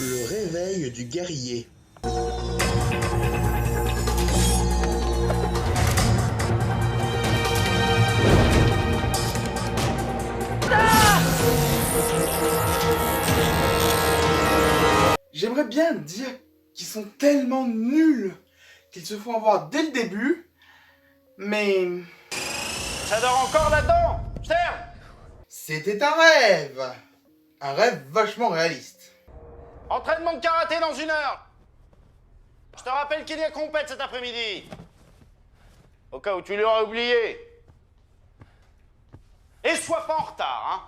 Le réveil du guerrier. J'aimerais bien dire qu'ils sont tellement nuls qu'ils se font avoir dès le début, mais Ça dort encore là-dedans, Stern. c'était un rêve. Un rêve vachement réaliste. Entraînement de karaté dans 1 heure. Je te rappelle qu'il y a compète cet après-midi. Au cas où tu l'aurais oublié. Et sois pas en retard, hein.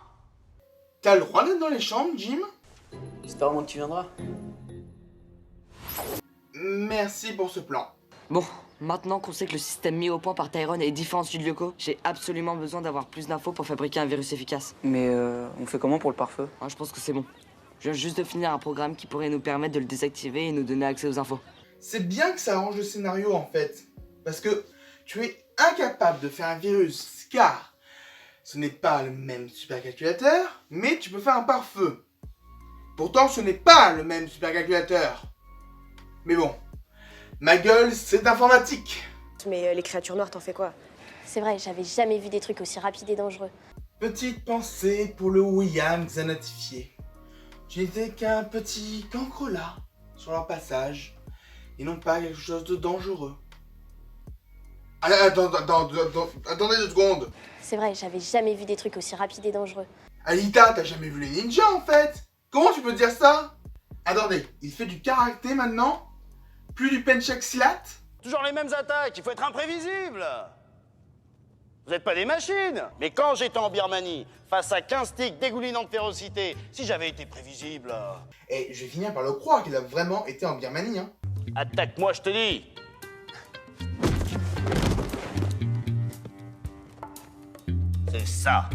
T'as le droit d'être dans les chambres, Jim? J'espère vraiment que tu viendras. Merci pour ce plan. Bon, maintenant qu'on sait que le système mis au point par Tyrone est différent du Lyoko, j'ai absolument besoin d'avoir plus d'infos pour fabriquer un virus efficace. Mais on fait comment pour le pare-feu? Hein, je pense que c'est bon. Je viens juste de finir un programme qui pourrait nous permettre de le désactiver et nous donner accès aux infos. C'est bien que ça arrange le scénario en fait. Parce que tu es incapable de faire un virus car ce n'est pas le même supercalculateur, mais tu peux faire un pare-feu. Pourtant ce n'est pas le même supercalculateur. Mais bon, ma gueule c'est informatique. Mais les créatures noires, t'en fais quoi? C'est vrai, j'avais jamais vu des trucs aussi rapides et dangereux. Petite pensée pour le William xanatifié. Tu n'étais qu'un petit cancrelat sur leur passage, et non pas quelque chose de dangereux. Attendez 2 secondes. C'est vrai, j'avais jamais vu des trucs aussi rapides et dangereux. Alita, t'as jamais vu les ninjas en fait? Comment tu peux dire ça? Attendez, il fait du karaté maintenant? Plus du penchak silat? Toujours les mêmes attaques, il faut être imprévisible. Vous n'êtes pas des machines. Mais quand j'étais en Birmanie, face à 15 tics dégoulinants de férocité, si j'avais été prévisible... Et je vais finir par le croire qu'il a vraiment été en Birmanie, hein. Attaque-moi, je te dis. C'est ça,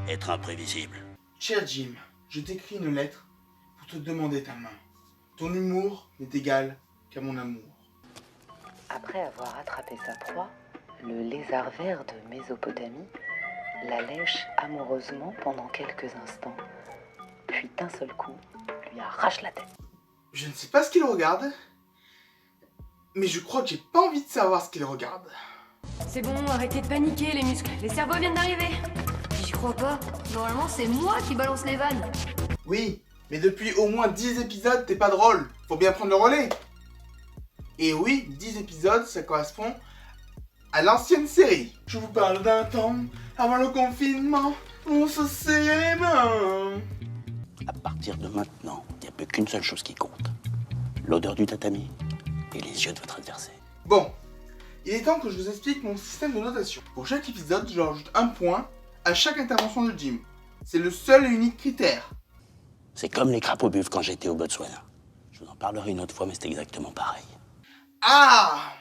être imprévisible. Cher Jim, je t'écris une lettre pour te demander ta main. Ton humour n'est égal qu'à mon amour. Après avoir attrapé sa proie, le lézard vert de Mésopotamie la lèche amoureusement pendant quelques instants, puis d'un seul coup, lui arrache la tête. Je ne sais pas ce qu'il regarde, mais je crois que j'ai pas envie de savoir ce qu'il regarde. C'est bon, arrêtez de paniquer les muscles, les cerveaux viennent d'arriver. J'y crois pas, normalement c'est moi qui balance les vannes. Oui, mais depuis au moins 10 épisodes, t'es pas drôle. Faut bien prendre le relais. Et oui, 10 épisodes, ça correspond à l'ancienne série. Je vous parle d'un temps, avant le confinement, on se serrait les mains. À partir de maintenant, il n'y a plus qu'une seule chose qui compte. L'odeur du tatami et les yeux de votre adversaire. Bon, il est temps que je vous explique mon système de notation. Pour chaque épisode, je rajoute 1 point à chaque intervention de Jim. C'est le seul et unique critère. C'est comme les crapauds buffles quand j'étais au Botswana. Je vous en parlerai une autre fois, mais c'est exactement pareil. Ah,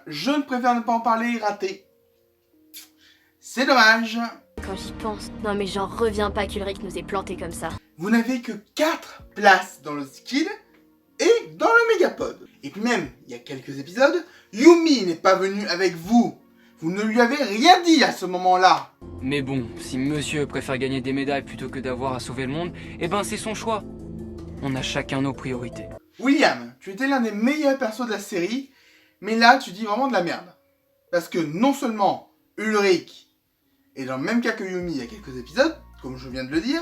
je ne préfère ne pas en parler, raté. C'est dommage. Quand j'y pense, non mais j'en reviens pas qu'Ulrich nous ait planté comme ça. Vous n'avez que 4 places dans le skill et dans le mégapod. Et puis même, il y a quelques épisodes, Yumi n'est pas venu avec vous. Vous ne lui avez rien dit à ce moment-là. Mais bon, si monsieur préfère gagner des médailles plutôt que d'avoir à sauver le monde, eh ben c'est son choix. On a chacun nos priorités. William, tu étais l'un des meilleurs persos de la série, mais là tu dis vraiment de la merde. Parce que non seulement Ulrich est dans le même cas que Yumi il y a quelques épisodes, comme je viens de le dire,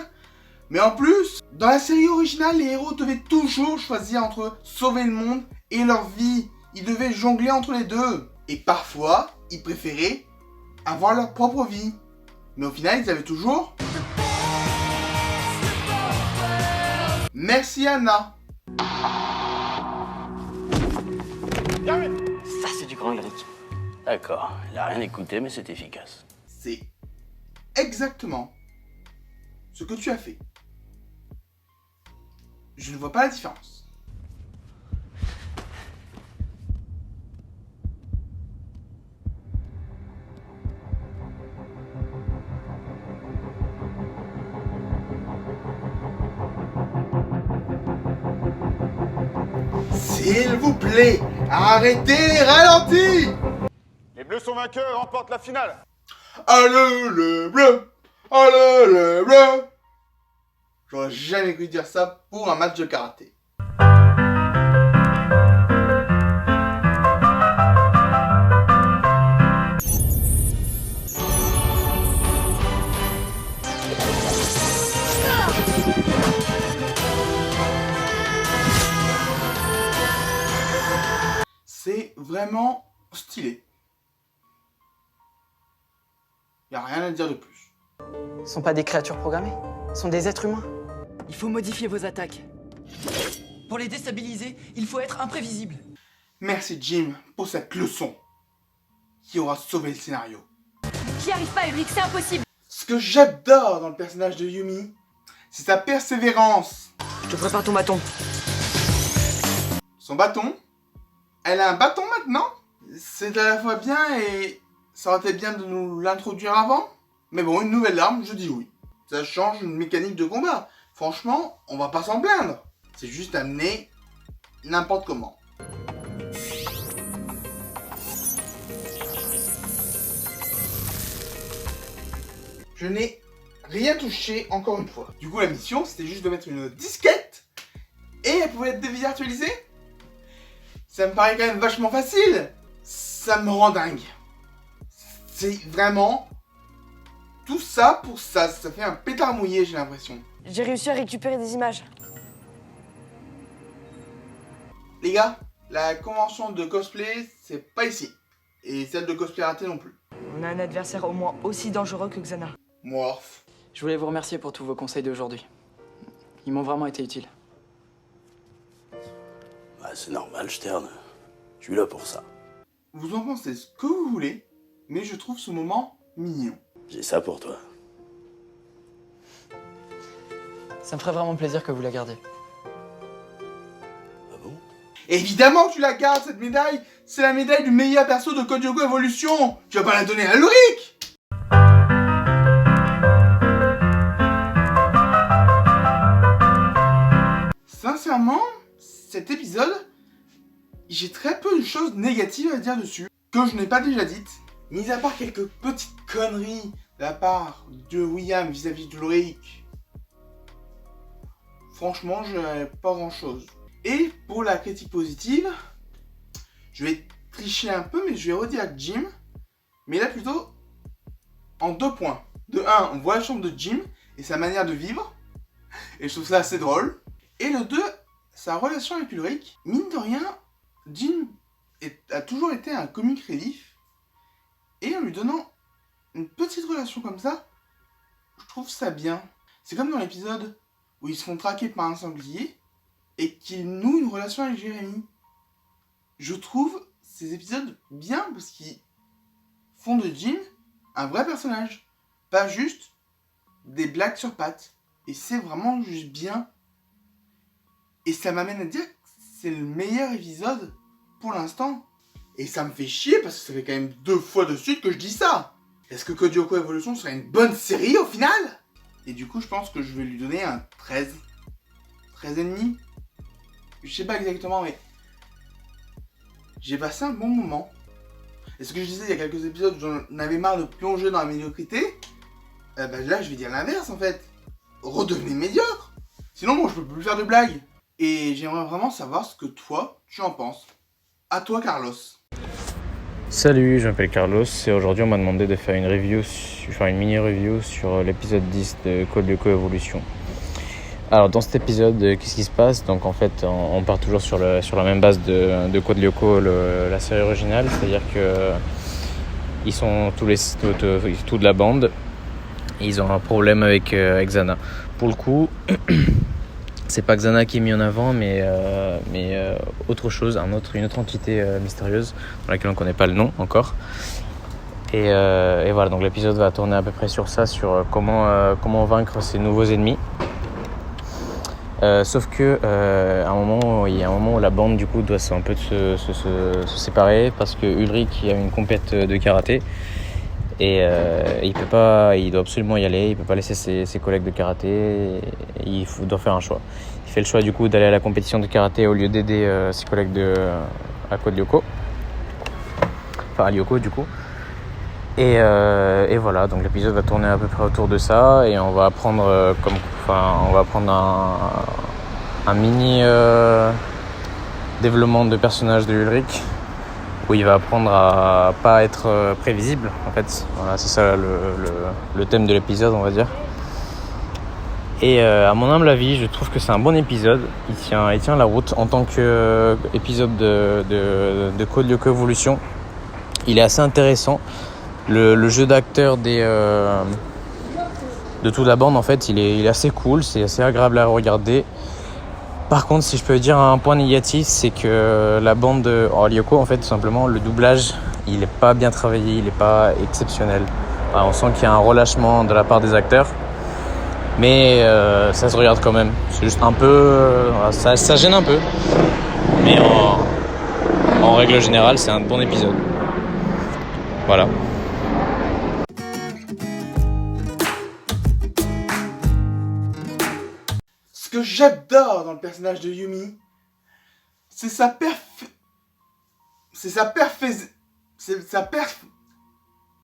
mais en plus, dans la série originale, les héros devaient toujours choisir entre sauver le monde et leur vie. Ils devaient jongler entre les deux. Et parfois, ils préféraient avoir leur propre vie. Mais au final, ils avaient toujours... Merci Anna. Ça, c'est du grand Ulrich. D'accord, il a rien écouté, mais c'est efficace. C'est exactement ce que tu as fait. Je ne vois pas la différence. S'il vous plaît, arrêtez les ralentis! Les Bleus sont vainqueurs et remportent la finale. Allez les bleus! Allez les bleus! J'aurais jamais cru dire ça pour un match de karaté. C'est vraiment stylé. Y a rien à dire de plus. Ce sont pas des créatures programmées, ce sont des êtres humains. Il faut modifier vos attaques. Pour les déstabiliser, il faut être imprévisible. Merci Jim pour cette leçon qui aura sauvé le scénario. J'y arrive pas, Ulrich, c'est impossible. Ce que j'adore dans le personnage de Yumi, c'est sa persévérance. Je prépare ton bâton. Son bâton? Elle a un bâton maintenant? C'est à la fois bien et ça aurait été bien de nous l'introduire avant. Mais bon, une nouvelle arme, je dis oui. Ça change une mécanique de combat. Franchement, on va pas s'en plaindre. C'est juste amené n'importe comment. Je n'ai rien touché encore une fois. Du coup, la mission, c'était juste de mettre une disquette et elle pouvait être dévirtualisée. Ça me paraît quand même vachement facile. Ça me rend dingue. C'est vraiment tout ça pour ça. Ça fait un pétard mouillé, j'ai l'impression. J'ai réussi à récupérer des images. Les gars, la convention de cosplay, c'est pas ici. Et celle de cosplay raté non plus. On a un adversaire au moins aussi dangereux que Xana. Morph. Je voulais vous remercier pour tous vos conseils d'aujourd'hui. Ils m'ont vraiment été utiles. Bah, c'est normal, Stern. Je suis là pour ça. Vous en pensez ce que vous voulez, mais je trouve ce moment mignon. J'ai ça pour toi. Ça me ferait vraiment plaisir que vous la gardiez. Ah bon? Évidemment que tu la gardes, cette médaille. C'est la médaille du meilleur perso de Code Lyoko Evolution. Tu vas pas la donner à Ulrich. Sincèrement, cet épisode, j'ai très peu de choses négatives à dire dessus, que je n'ai pas déjà dites, mis à part quelques petites conneries de la part de William vis-à-vis d'Ulrich. Franchement, je n'avais pas grand-chose. Et pour la critique positive, je vais tricher un peu, mais je vais redire Jim, mais là plutôt en 2 points. De 1, on voit la chambre de Jim et sa manière de vivre, et je trouve ça assez drôle. Et le 2, sa relation avec Ulrich. Mine de rien, Jim a toujours été un comic relief. Et en lui donnant une petite relation comme ça, je trouve ça bien. C'est comme dans l'épisode où ils se font traquer par un sanglier et qu'ils nouent une relation avec Jérémy. Je trouve ces épisodes bien parce qu'ils font de Jim un vrai personnage. Pas juste des blagues sur pattes. Et c'est vraiment juste bien. Et ça m'amène à dire que c'est le meilleur épisode pour l'instant. Et ça me fait chier parce que ça fait quand même 2 fois de suite que je dis ça. Est-ce que Code Lyoko Evolution serait une bonne série au final? Et du coup, je pense que je vais lui donner un 13. 13,5. Je sais pas exactement, mais j'ai passé un bon moment. Et ce que je disais il y a quelques épisodes, j'en avais marre de plonger dans la médiocrité. Là, je vais dire l'inverse en fait. Redevenez médiocre. Sinon, moi, je peux plus faire de blagues. Et j'aimerais vraiment savoir ce que toi, tu en penses. À toi, Carlos. Salut, je m'appelle Carlos et aujourd'hui on m'a demandé de faire une mini-review sur l'épisode 10 de Code Lyoko Evolution. Alors dans cet épisode, qu'est-ce qui se passe? Donc en fait, on part toujours sur la même base de Code Lyoko, la série originale, c'est-à-dire que ils sont toute la bande, et ils ont un problème avec Xana. Pour le coup, c'est pas Xana qui est mis en avant, mais autre chose, une autre entité mystérieuse dans laquelle on connaît pas le nom encore. Et voilà, donc l'épisode va tourner à peu près sur ça, sur comment vaincre ces nouveaux ennemis. Sauf que il y a un moment où la bande du coup doit un peu se séparer parce que Ulrich a une compète de karaté et il doit absolument y aller, il peut pas laisser ses collègues de karaté, il doit faire un choix. Il fait le choix du coup d'aller à la compétition de karaté au lieu d'aider ses collègues à Code Lyoko, enfin à Lyoko du coup. Et voilà, donc l'épisode va tourner à peu près autour de ça et on va apprendre Enfin, on va prendre un mini développement de personnage de Ulrich, où il va apprendre à pas être prévisible, en fait. Voilà, c'est ça le thème de l'épisode, on va dire. Et à mon humble avis, je trouve que c'est un bon épisode. Il tient la route en tant qu'épisode de Code Lyoko Evolution. Il est assez intéressant. Le jeu d'acteur de toute la bande, en fait, il est assez cool. C'est assez agréable à regarder. Par contre, si je peux dire un point négatif, c'est que la bande de Lyoko, en fait, tout simplement, le doublage, il n'est pas bien travaillé, il n'est pas exceptionnel. Enfin, on sent qu'il y a un relâchement de la part des acteurs. Mais ça se regarde quand même. C'est juste un peu... ça gêne un peu. Mais en règle générale, c'est un bon épisode. Voilà. Ce que j'adore dans le personnage de Yumi, c'est sa